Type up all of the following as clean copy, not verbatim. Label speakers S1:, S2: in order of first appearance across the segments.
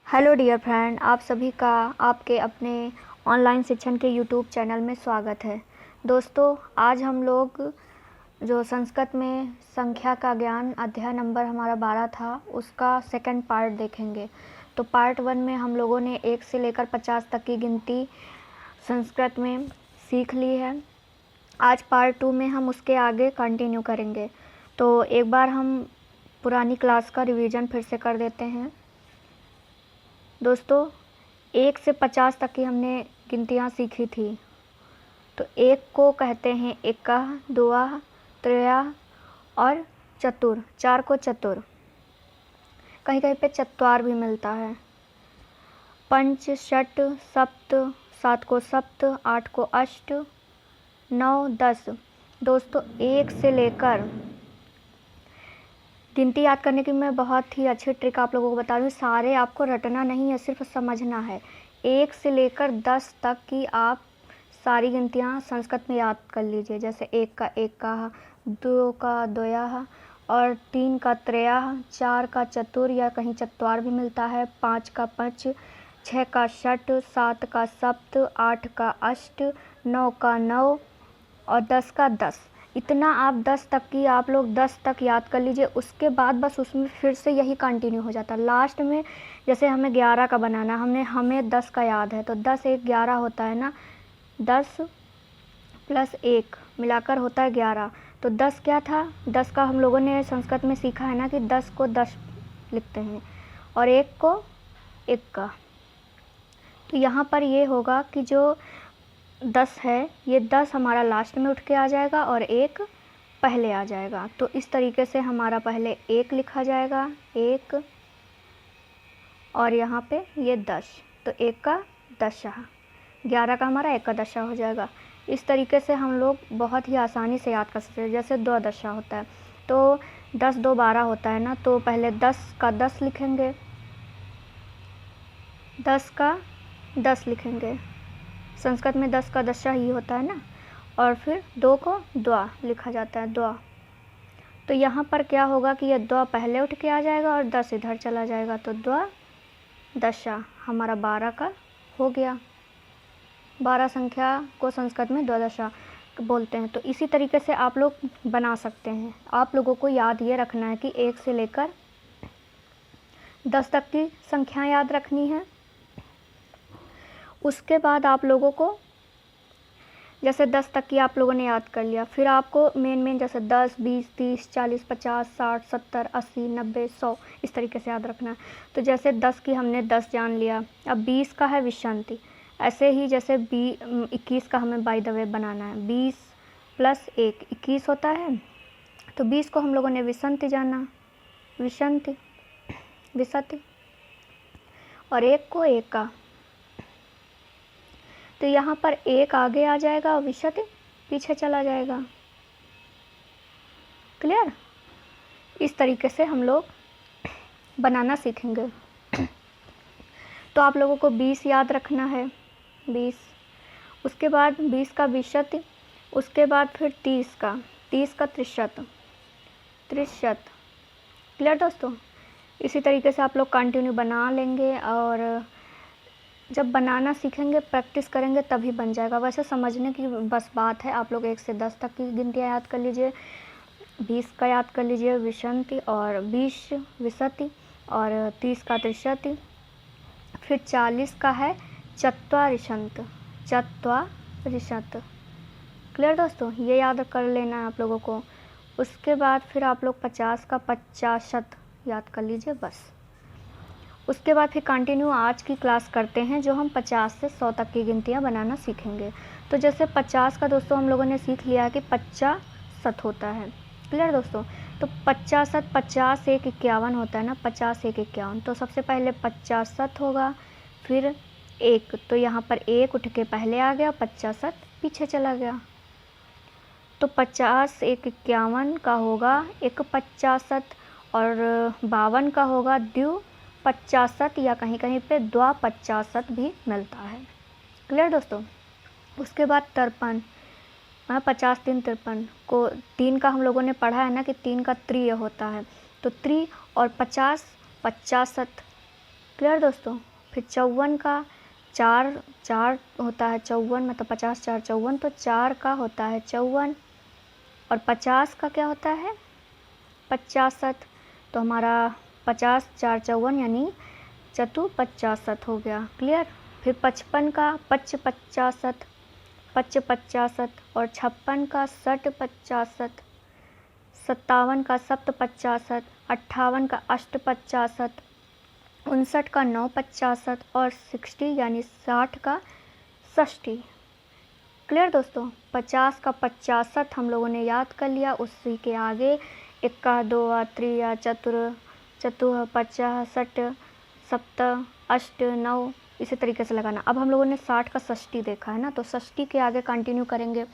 S1: Hello dear friend, आप सभी का आपके अपने ऑनलाइन शिक्षण के यूट्यूब चैनल में स्वागत है। दोस्तों, आज हम लोग जो संस्कृत में संख्या का ज्ञान अध्याय नंबर हमारा 12 था, उसका सेकंड पार्ट देखेंगे। तो पार्ट 1 में हम लोगों ने 1 से लेकर 50 तक की गिनती संस्कृत में सीख ली है। आज पार्ट 2 में हम उसके आगे कंटिन्यू करेंगे। तो एक बार हम पुरानी क्लास का रिवीजन फिर से कर देते हैं। दोस्तों, 1 से 50 तक की हमने गिनतियाँ सीखी थी। तो 1 को कहते हैं एकः, द्वः, त्रयः और चतुर। 4 को चतुर, कहीं कहीं पे चत्वार भी मिलता है। 5, 6, 7, 7 को सप्त, 8 को अष्ट, 9, 10। दोस्तों, 1 से लेकर गिनती याद करने की मैं बहुत ही अच्छी ट्रिक आप लोगों को बता रही हूँ। सारे आपको रटना नहीं है, सिर्फ समझना है। 1 से लेकर 10 तक की आप सारी गिनतियाँ संस्कृत में याद कर लीजिए। जैसे 1 का एकः, 2 का द्वयः और 3 का त्रयः, 4 का चतुर या कहीं चत्वार भी मिलता है, 5 का पंच, 6 का षट, 7 का सप्त, 8 का अष्ट, 9 का नौ और 10 का 10। इतना आप 10 तक की आप लोग 10 तक याद कर लीजिए। उसके बाद बस उसमें फिर से यही कंटिन्यू हो जाता है। लास्ट में जैसे हमें 11 का बनाना, हमें 10 का याद है, तो 10 1 11 होता है ना। 10 प्लस 1 मिलाकर होता है 11। तो 10 क्या था? 10 का हम लोगों ने संस्कृत में सीखा है ना कि 10 को 10 लिखते हैं और 1 को 1 का। तो यहाँ पर ये होगा कि जो 10 है, ये 10 हमारा लास्ट में उठ के आ जाएगा और 1 पहले आ जाएगा। तो इस तरीके से हमारा पहले 1 लिखा जाएगा, 1 और यहाँ पे ये 10। तो 1 का दशा, 11 का हमारा 1 का दशा हो जाएगा। इस तरीके से हम लोग बहुत ही आसानी से याद कर सकते हैं। जैसे 2 दशा होता है, तो 10 2 12 होता है ना, तो पहले 10 का 10 लिखेंगे, 10 का 10 लिखेंगे। संस्कृत में 10 का दशा ही होता है ना। और फिर 2 को द्वा लिखा जाता है, द्वा। तो यहाँ पर क्या होगा कि यह द्वा पहले उठ के आ जाएगा और 10 इधर चला जाएगा, तो द्वा दशा हमारा 12 का हो गया। 12 संख्या को संस्कृत में द्वादशा बोलते हैं। तो इसी तरीके से आप लोग बना सकते हैं। आप लोगों को याद ये रखना है कि 1 से लेकर 10 तक की संख्या याद रखनी है। उसके बाद आप लोगों को जैसे 10 तक की आप लोगों ने याद कर लिया, फिर आपको मेन जैसे 10, 20, 30, 40, 50, 60, 70, 80, 90, 100 इस तरीके से याद रखना है। तो जैसे 10 की हमने 10 जान लिया, अब 20 का है विशंति। ऐसे ही जैसे 21 का हमें बाय द वे बनाना है, 20 प्लस 1 21 होता है। तो 20 को हम लोगों ने विशंति जाना, विशंति विशति, और 1 को 1 का। तो यहाँ पर 1 आगे आ जाएगा और विशति पीछे चला जाएगा। क्लियर? इस तरीके से हम लोग बनाना सीखेंगे। तो आप लोगों को 20 याद रखना है, 20। उसके बाद 20 का विशति, उसके बाद फिर 30 का त्रिशत, त्रिशत। क्लियर दोस्तों? इसी तरीके से आप लोग कंटिन्यू बना लेंगे और जब बनाना सीखेंगे, प्रैक्टिस करेंगे तभी बन जाएगा। वैसे समझने की बस बात है। आप लोग 1 से 10 तक की गिनतियाँ याद कर लीजिए, 20 का याद कर लीजिए विशंति, और 20 विशति, और 30 का त्रिशति, फिर 40 का है चत्वारिशंत, चत्वारिशत। क्लियर दोस्तों? ये याद कर लेना है आप लोगों को। उसके बाद फिर आप लोग 50 का पचाशत याद कर लीजिए बस। उसके बाद फिर कंटिन्यू आज की क्लास करते हैं, जो हम 50 से 100 तक की गिनतियाँ बनाना सीखेंगे। तो जैसे 50 का दोस्तों हम लोगों ने सीख लिया है कि 50 शत होता है। क्लियर दोस्तों? तो 50 शत, 50 1 51 होता है ना, 50 1 51। तो सबसे पहले 50 शत होगा, फिर 1, तो यहाँ पर 1 उठ के पहले आ गया, 50 शत पीछे चला गया। तो 50 1 51 का होगा 1 50, और 52 का होगा द्वि 50 या कहीं कहीं पे द्वा 50 भी मिलता है। क्लियर दोस्तों? उसके बाद 53, 50 3 53 को 3 का हम लोगों ने पढ़ा है ना कि 3 का त्रीय होता है। तो त्रि और 50 50, क्लियर दोस्तों। फिर 54 का 4 होता है 54, मतलब 50 4 54, तो 4 का होता है 54, और 50 का क्या होता है 50। तो हमारा 50 4 54 यानी चतु 50 हो गया। क्लियर। फिर 55 का 50, 50, और 56 का 60 50, 57 का 7 50, 58 का 8 50, 59 का 9 50, और 60 यानी 60 का 60। क्लियर दोस्तों। 50 का 50 हम लोगों ने याद कर लिया। उसी के आगे इक्का दोआ त्रिया चतुर चतुः 50 60 सप्त अष्ट 9, इसी तरीके से लगाना। अब हम लोगों ने 60 का 60 देखा है ना, तो 60 के आगे कंटिन्यू करेंगे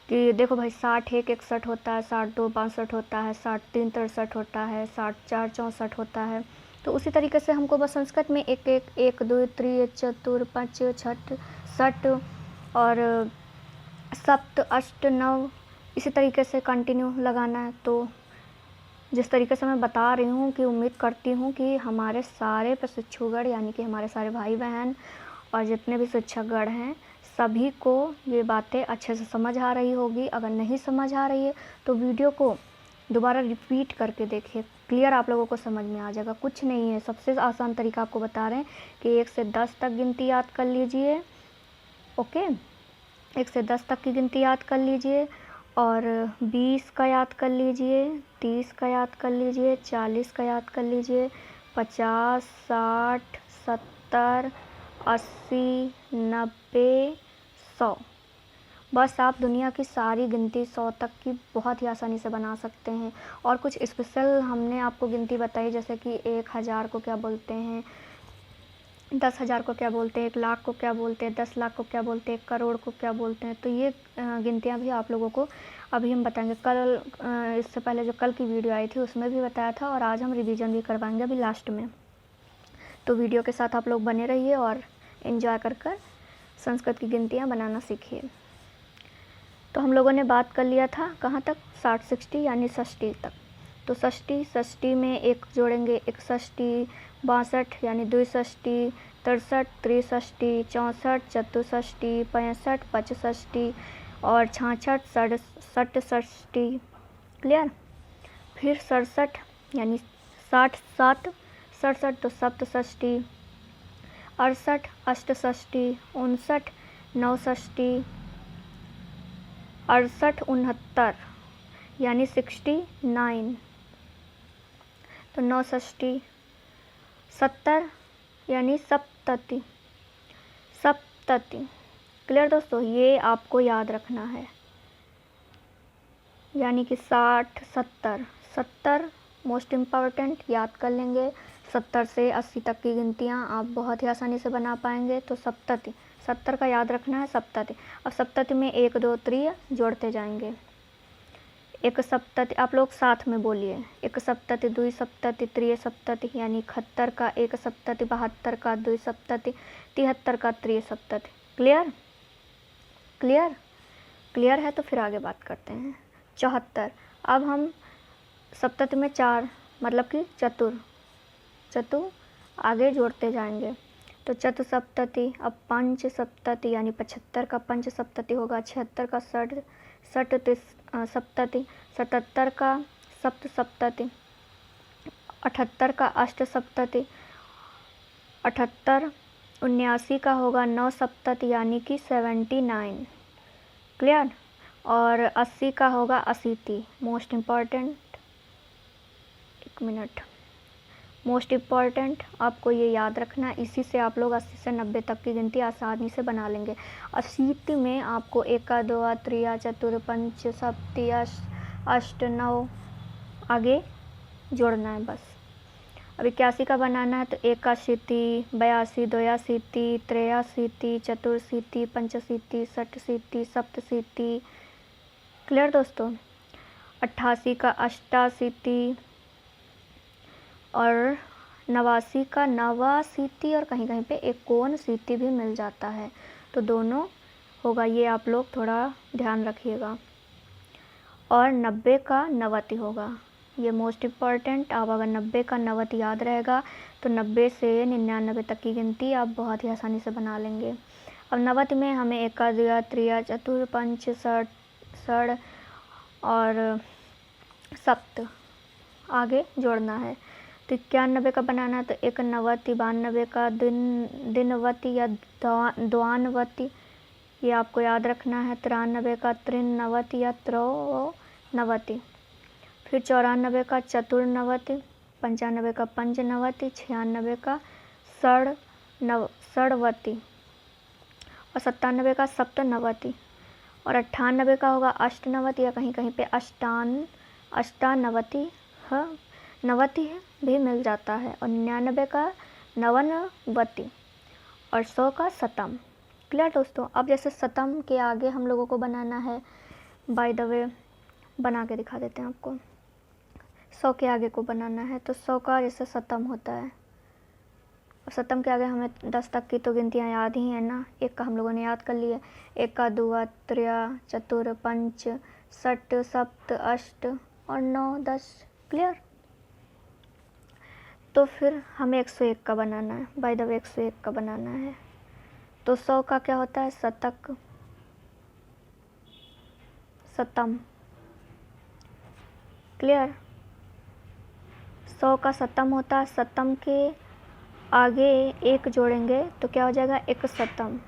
S1: कि देखो भाई 60 1 61 होता है, 60 2 62 होता है, 60 3 63 होता है, 60 4 64 होता है। तो उसी तरीके से हमको बस संस्कृत में 1 1 1 2 3 चतुर 5 6 60 और सप्त अष्ट 9, इसी तरीके से कंटिन्यू लगाना है। तो जिस तरीके से मैं बता रही हूँ कि उम्मीद करती हूँ कि हमारे सारे प्रशिक्षुगण यानी कि हमारे सारे भाई बहन और जितने भी शिक्षकगण हैं सभी को ये बातें अच्छे से समझ आ रही होगी। अगर नहीं समझ आ रही है तो वीडियो को दोबारा रिपीट करके देखिए, क्लियर आप लोगों को समझ में आ जाएगा। कुछ नहीं है, सबसे आसान तरीका आपको बता रहे हैं कि 1 से 10 तक गिनती याद कर लीजिए। ओके, 1 से 10 तक की गिनती याद कर लीजिए, और 20 का याद कर लीजिए, 30 का याद कर लीजिए, 40 का याद कर लीजिए, 50 60 70 80 90 100। बस आप दुनिया की सारी गिनती 100 तक की बहुत ही आसानी से बना सकते हैं। और कुछ स्पेशल हमने आपको गिनती बताई, जैसे कि 1000 को क्या बोलते हैं, 10,000 को क्या बोलते हैं, 1 लाख को क्या बोलते हैं, 10 लाख को क्या बोलते हैं, 1 करोड़ को क्या बोलते हैं। तो ये गिनतियाँ भी आप लोगों को अभी हम बताएंगे। कल इससे पहले जो कल की वीडियो आई थी उसमें भी बताया था, और आज हम रिवीजन भी करवाएंगे अभी लास्ट में। तो वीडियो के साथ आप लोग बने रहिए और एंजॉय कर कर संस्कृत की गिनतियाँ बनाना सीखिए। तो हम लोगों ने बात कर लिया था कहाँ तक, 60 60 यानी 60 तक। तो 60 में 1 जोड़ेंगे 61 62 यानी 62 63 63 64 64 65 65 और 66 67 67। क्लियर। फिर 67 यानी 60 7 67 तो 67 68 68 59 69 68 69 यानी 69 तो 69 70 यानी 70 70। क्लियर दोस्तों, ये आपको याद रखना है। यानी कि 60 70 70 मोस्ट इम्पॉर्टेंट याद कर लेंगे। 70 से 80 तक की गिनतियाँ आप बहुत ही आसानी से बना पाएंगे। तो 70 70 का याद रखना है 70। अब 70 में 1 2 3 जोड़ते जाएंगे। 1 70 आप लोग साथ में बोलिए, 1 70 2 70 3 70 यानी 71 का 1 70 72 का 2 70 73 का 3 70। क्लियर क्लियर क्लियर है। तो फिर आगे बात करते हैं। 74। अब हम 70 में 4 मतलब कि चतु आगे जोड़ते जाएंगे। तो चतु सप्तति, अब पंच सप्तति यानी 75 का पंच सप्तति होगा, 76 का षट सप्तति, 77 का सप्त सप्तति, 78 का अष्ट सप्तति, 78 79 का होगा 9 सप्तति यानी कि 79। क्लियर। और 80 का होगा 80। Most important, 1 minute, most important आपको ये याद रखना है। इसी से आप लोग 80 से 90 तक की गिनती आसानी से बना लेंगे। 80 में आपको 1 2 3 4 5 7 8 9 आगे जोड़ना है बस। अब 81 का बनाना है तो 81 82 82 83 84 85 86 87। क्लियर दोस्तों। 88 का 88 और 89 का 89 और कहीं कहीं पे 69 भी मिल जाता है, तो दोनों होगा, ये आप लोग थोड़ा ध्यान रखिएगा। और 90 का 90 होगा, ये मोस्ट इम्पॉर्टेंट। आप अगर 90 का 90 याद रहेगा तो 90 से 99 तक की गिनती आप बहुत ही आसानी से बना लेंगे। अब 90 में हमें एका द्विया त्रिया चतुर पंच षड और सप्त आगे जोड़ना है। तो 91 का बनाना है तो 91, 92 का दिनवती या द्वानवती, ये आपको याद रखना है। 93 का त्रिनवती या त्रयोनवती, फिर 94 का चतुर्नवती, 95 का पंचनवती, 96 का षडवती और 97 का सप्तनवती और 98 का होगा अष्टनवती या कहीं कहीं पे अष्टानवती नवती भी मिल जाता है और 99 का नवनवती और 100 का शतम। क्लियर दोस्तों। अब जैसे शतम के आगे हम लोगों को बनाना है, बाय द वे बना के दिखा देते हैं आपको। 100 के आगे को बनाना है तो 100 का जैसे शतम होता है और शतम के आगे हमें 10 तक की तो गिनतियाँ याद ही है ना। एक का हम लोगों ने याद कर लिया, एक का दुआ त्रिया चतुर पंच षट सप्त अष्ट और 9 10। क्लियर। तो फिर हमें 101 का बनाना है, बाय द वे 101 का बनाना है। तो 100 का क्या होता है, शतक शतम। क्लियर। 100 का शतम होता है, शतम के आगे एक जोड़ेंगे तो क्या हो जाएगा, एक शतम।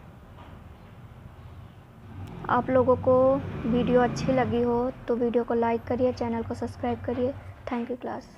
S1: आप लोगों को वीडियो अच्छी लगी हो तो वीडियो को लाइक करिए, चैनल को सब्सक्राइब करिए। Thank you class.